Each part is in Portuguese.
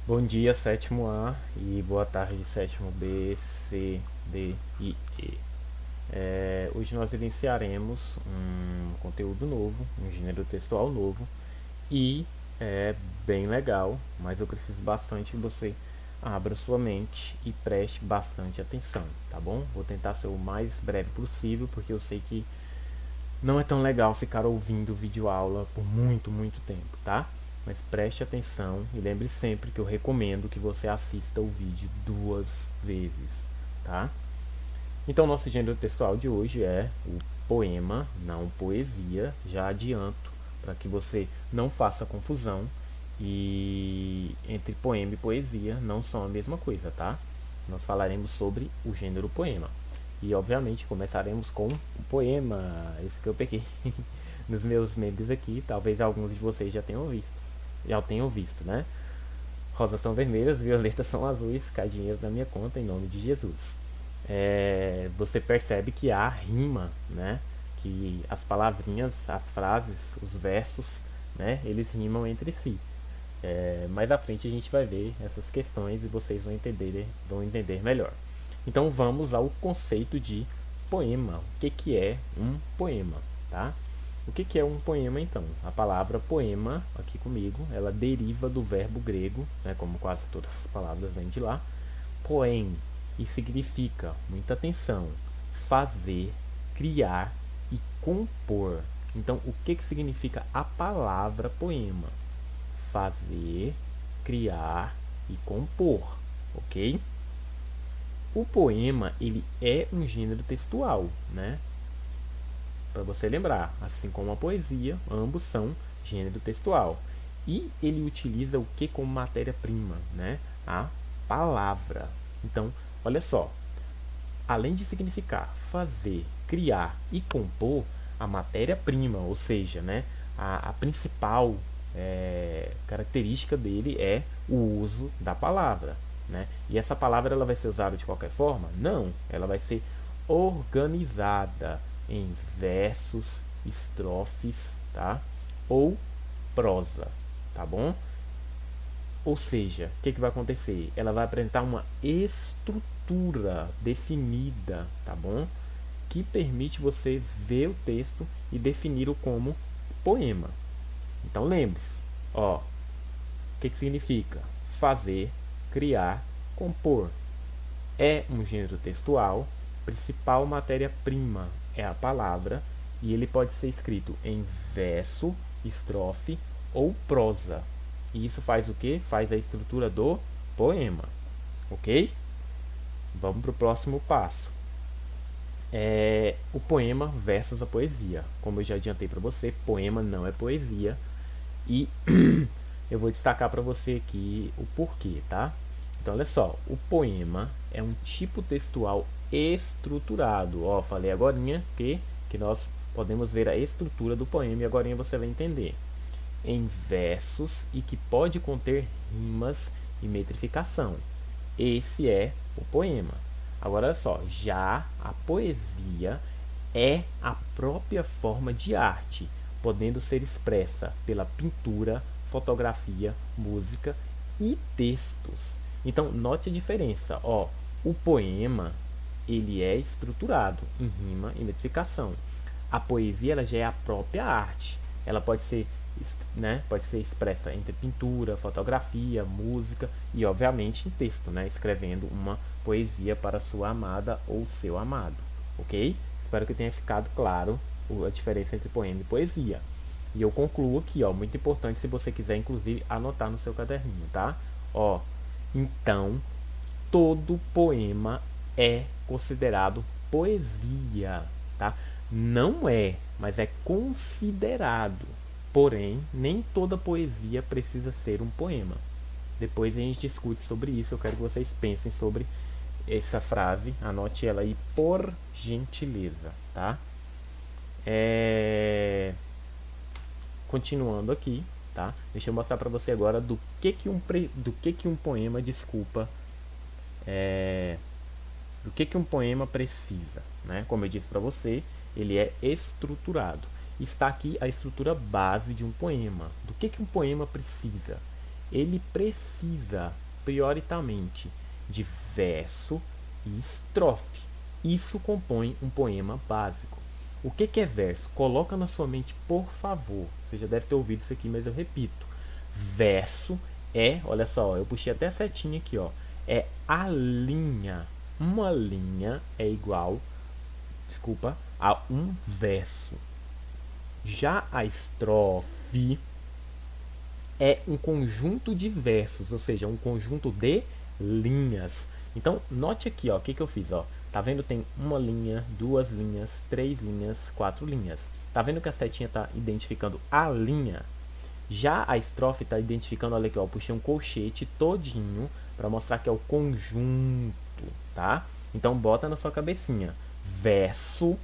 Bom dia, sétimo A, e boa tarde, sétimo B, C, D e E. Hoje nós iniciaremos um conteúdo novo, um gênero textual novo, e é bem legal, mas eu preciso bastante que você abra sua mente e preste bastante atenção, tá bom? Vou tentar ser o mais breve possível, porque eu sei que não é tão legal ficar ouvindo vídeo aula por muito tempo, tá? Mas preste atenção e lembre sempre que eu recomendo que você assista o vídeo duas vezes, tá? Então, nosso gênero textual de hoje é o poema, não poesia. Já adianto para que você não faça confusão. E entre poema e poesia não são a mesma coisa, tá? Nós falaremos sobre o gênero poema. E obviamente começaremos com o poema, esse que eu peguei nos meus memes aqui. Talvez alguns de vocês já tenham visto, né? Rosas são vermelhas, violetas são azuis, cai dinheiro na minha conta em nome de Jesus. Você percebe que há rima, né? Que as palavrinhas, as frases, os versos, né? Eles rimam entre si. Mais à frente a gente vai ver essas questões e vocês vão entender melhor. Então vamos ao conceito de poema. O que, que é um poema, tá? O que, que é um poema então? A palavra poema, aqui comigo, ela deriva do verbo grego, né, como quase todas as palavras vêm de lá, poem, e significa, muita atenção, fazer, criar e compor. Então, o que, que significa a palavra poema? Fazer, criar e compor, ok? O poema ele é um gênero textual, né? Para você lembrar, assim como a poesia, ambos são gênero textual. E ele utiliza o que como matéria-prima, né? A palavra. Então, olha só, além de significar fazer, criar e compor, a matéria-prima, ou seja, né, a principal característica dele é o uso da palavra. Né? E essa palavra ela vai ser usada de qualquer forma? Não, ela vai ser organizada em versos, estrofes, tá? Ou prosa, tá bom? Ou seja, o que vai acontecer? Ela vai apresentar uma estrutura definida, tá bom? Que permite você ver o texto e defini-lo como poema. Então lembre-se, ó, o que significa? Fazer, criar, compor. É um gênero textual, principal matéria-prima é a palavra e ele pode ser escrito em verso, estrofe ou prosa. E isso faz o que? Faz a estrutura do poema, ok? Vamos para o próximo passo. O poema versus a poesia. Como eu já adiantei para você, poema não é poesia. E eu vou destacar para você aqui o porquê, tá? Então, olha só, o poema é um tipo textual estruturado. Ó, falei agora que nós podemos ver a estrutura do poema e agora você vai entender. Em versos e que pode conter rimas e metrificação. Esse é o poema. Agora, olha só, já a poesia é a própria forma de arte, podendo ser expressa pela pintura, fotografia, música e textos. Então, note a diferença. Ó, o poema ele é estruturado em rima e metrificação. A poesia ela já é a própria arte. Ela pode ser, né, pode ser expressa entre pintura, fotografia, música e, obviamente, em texto, né, escrevendo uma poesia para sua amada ou seu amado, ok? Espero que tenha ficado claro a diferença entre poema e poesia. E eu concluo aqui, ó, muito importante se você quiser, inclusive, anotar no seu caderninho, tá? Ó, então, todo poema é considerado poesia, tá? Não é, mas é considerado. Porém, nem toda poesia precisa ser um poema. Depois a gente discute sobre isso. Eu quero que vocês pensem sobre essa frase. Anote ela aí por gentileza, tá? Continuando aqui, tá? Deixa eu mostrar para você agora do que um poema, desculpa, do que um poema precisa, né? Como eu disse para você, ele é estruturado. Está aqui a estrutura base de um poema. Do que um poema precisa? ele precisa, prioritariamente, de verso e estrofe. Isso compõe um poema básico. O que é verso? Coloca na sua mente, por favor. Você já deve ter ouvido isso aqui, mas eu repito. Verso é, olha só, eu puxei até a setinha aqui, ó. É a linha. Uma linha é igual, desculpa, a um verso. Já a estrofe é um conjunto de versos, ou seja, um conjunto de linhas. Então, note aqui, ó, o que eu fiz, ó. Tá vendo? Tem uma linha, duas linhas, três linhas, quatro linhas. Tá vendo que a setinha tá identificando a linha? Já a estrofe tá identificando, olha aqui, ó, eu puxei um colchete todinho para mostrar que é o conjunto, tá? Então, bota na sua cabecinha. Verso,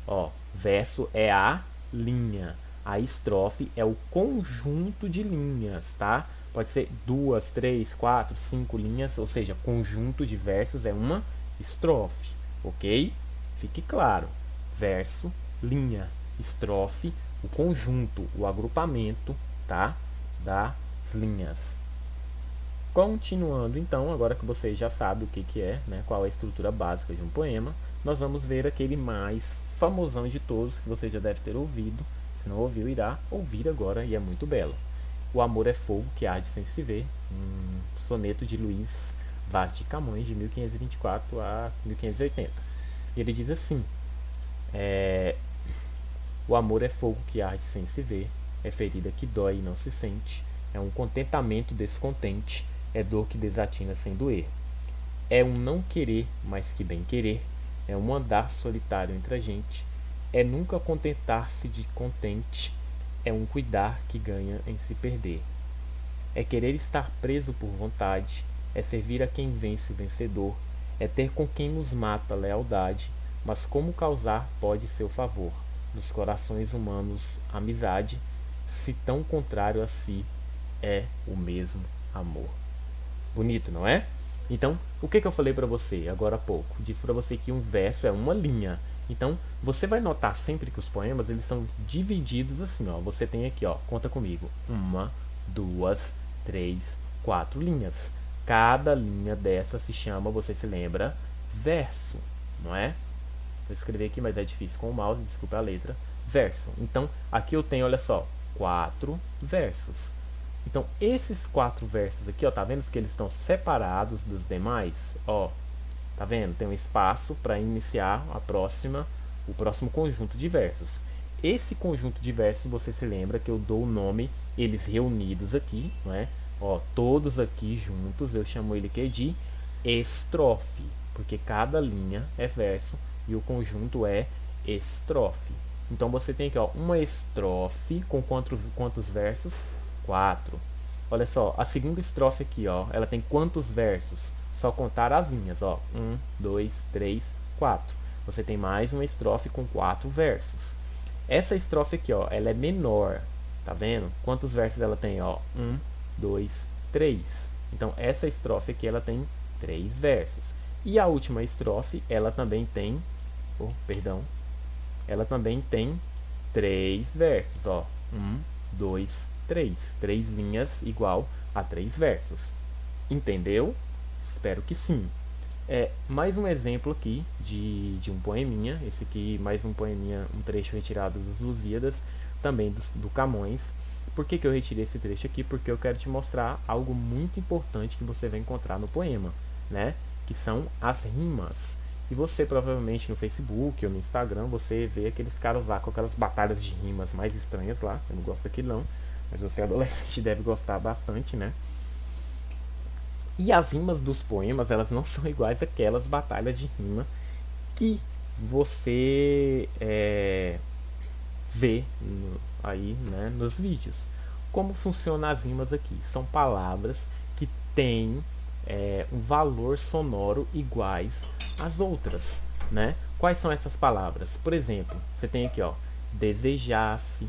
ó, verso é a linha. A estrofe é o conjunto de linhas, tá? Pode ser duas, três, quatro, cinco linhas, ou seja, conjunto de versos é uma estrofe, ok? Fique claro. Verso, linha, estrofe, o conjunto, o agrupamento, tá? Das linhas. Continuando, então, agora que você já sabe o que é, né? Qual é a estrutura básica de um poema, nós vamos ver aquele mais famosão de todos, que você já deve ter ouvido. Se não ouviu, irá ouvir agora, e é muito belo. O amor é fogo que arde sem se ver, um soneto de Luís Vaz de Camões, de 1524 a 1580. E ele diz assim: o amor é fogo que arde sem se ver, é ferida que dói e não se sente, é um contentamento descontente, é dor que desatina sem doer. É um não querer mais que bem querer, é um andar solitário entre a gente, é nunca contentar-se de contente, é um cuidar que ganha em se perder. É querer estar preso por vontade, é servir a quem vence o vencedor, é ter com quem nos mata a lealdade, mas como causar pode seu favor? Dos corações humanos, amizade, se tão contrário a si é o mesmo amor. Bonito, não é? Então, o que eu falei para você agora há pouco? Disse para você que um verso é uma linha. Então, você vai notar sempre que os poemas eles são divididos assim, ó. Você tem aqui, ó, conta comigo, uma, duas, três, quatro linhas. Cada linha dessa se chama, você se lembra, verso, não é? Vou escrever aqui, mas é difícil com o mouse, desculpa a letra. Verso. Então, aqui eu tenho, olha só, quatro versos. Então, esses quatro versos aqui, ó, tá vendo que eles estão separados dos demais? Ó, tá vendo? Tem um espaço para iniciar o próximo conjunto de versos. Esse conjunto de versos, você se lembra que eu dou o nome, eles reunidos aqui, não é? Ó, todos aqui juntos, eu chamo ele aqui de estrofe, porque cada linha é verso e o conjunto é estrofe. Então você tem aqui, ó, uma estrofe com quantos versos? 4. Olha só, a segunda estrofe aqui, ó, ela tem quantos versos? Só contar as linhas, ó. 1, 2, 3, 4. Você tem mais uma estrofe com 4 versos. Essa estrofe aqui, ó, ela é menor, tá vendo? Quantos versos ela tem, ó? 1, 2, 3. Então essa estrofe aqui, ela tem 3 versos. E a última estrofe, ela também tem, ela também tem 3 versos, ó. 1, 2, 3. 3 linhas igual a 3 versos. Entendeu? Espero que sim. Mais um exemplo aqui de um poeminha. Esse aqui, mais um poeminha, um trecho retirado dos Lusíadas, também do Camões. Por que eu retirei esse trecho aqui? Porque eu quero te mostrar algo muito importante que você vai encontrar no poema, né? Que são as rimas. E você provavelmente no Facebook ou no Instagram, você vê aqueles caras lá com aquelas batalhas de rimas mais estranhas lá. Eu não gosto daquilo não, mas você adolescente deve gostar bastante, né? E as rimas dos poemas, elas não são iguais àquelas batalhas de rima que você vê aí, né, nos vídeos. Como funcionam as rimas aqui? São palavras que têm um valor sonoro iguais às outras, né? Quais são essas palavras? Por exemplo, você tem aqui, ó, desejasse,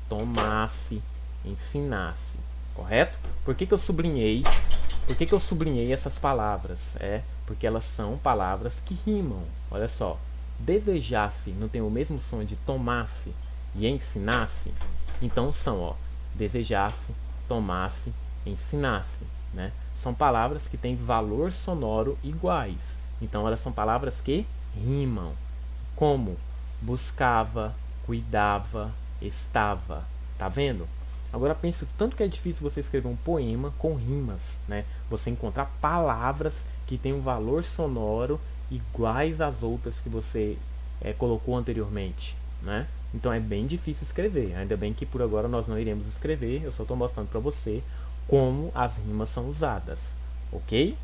tomasse, ensinasse, correto? Por que eu sublinhei? Por que eu sublinhei essas palavras? Porque elas são palavras que rimam. Olha só, desejasse não tem o mesmo som de tomasse e ensinasse? Então são, ó, desejasse, tomasse, ensinasse, né? São palavras que têm valor sonoro iguais. Então elas são palavras que rimam, como buscava, cuidava, estava. Tá vendo? Agora pense o tanto que é difícil você escrever um poema com rimas, né? Você encontrar palavras que têm um valor sonoro iguais às outras que você colocou anteriormente, né? Então é bem difícil escrever. Ainda bem que por agora nós não iremos escrever. Eu só estou mostrando para você como as rimas são usadas, ok?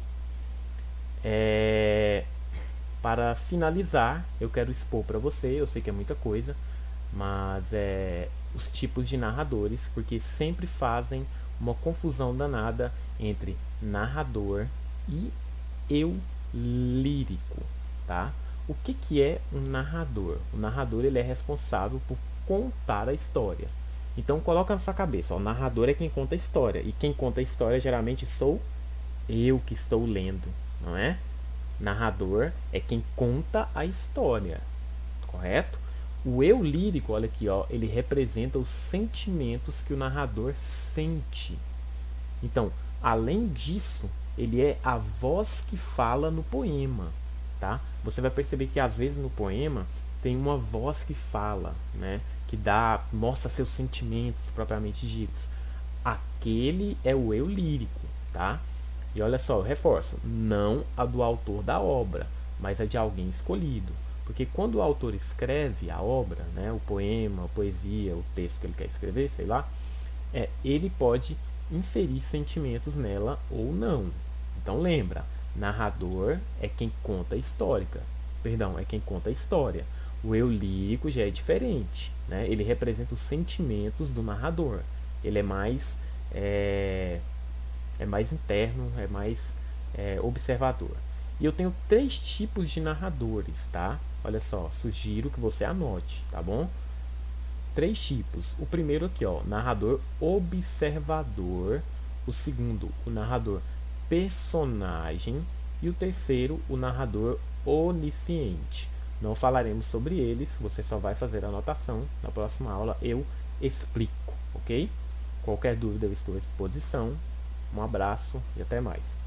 Para finalizar, eu quero expor para você. Eu sei que é muita coisa, mas os tipos de narradores, porque sempre fazem uma confusão danada entre narrador e eu lírico, tá? O que é um narrador? O narrador ele é responsável por contar a história. Então coloca na sua cabeça, ó, o narrador é quem conta a história, e quem conta a história geralmente sou eu que estou lendo, não é? Narrador é quem conta a história, correto? O eu lírico, olha aqui, ó, ele representa os sentimentos que o narrador sente. Então, além disso, ele é a voz que fala no poema, tá? Você vai perceber que às vezes no poema tem uma voz que fala, né? Que mostra seus sentimentos propriamente ditos. Aquele é o eu lírico, tá? E olha só, eu reforço, não a do autor da obra, mas a de alguém escolhido. Porque quando o autor escreve a obra, né, o poema, a poesia, o texto que ele quer escrever, sei lá, ele pode inferir sentimentos nela ou não. Então lembra, narrador é quem conta a histórica. Perdão, é quem conta a história. O eu lírico já é diferente, né? Ele representa os sentimentos do narrador. Ele é mais interno, é mais observador. E eu tenho 3 tipos de narradores, tá? Olha só, sugiro que você anote, tá bom? 3 tipos. O primeiro aqui, ó, narrador observador. O segundo, o narrador personagem. E o terceiro, o narrador onisciente. Não falaremos sobre eles, você só vai fazer a anotação. Na próxima aula eu explico, ok? Qualquer dúvida eu estou à disposição. Um abraço e até mais.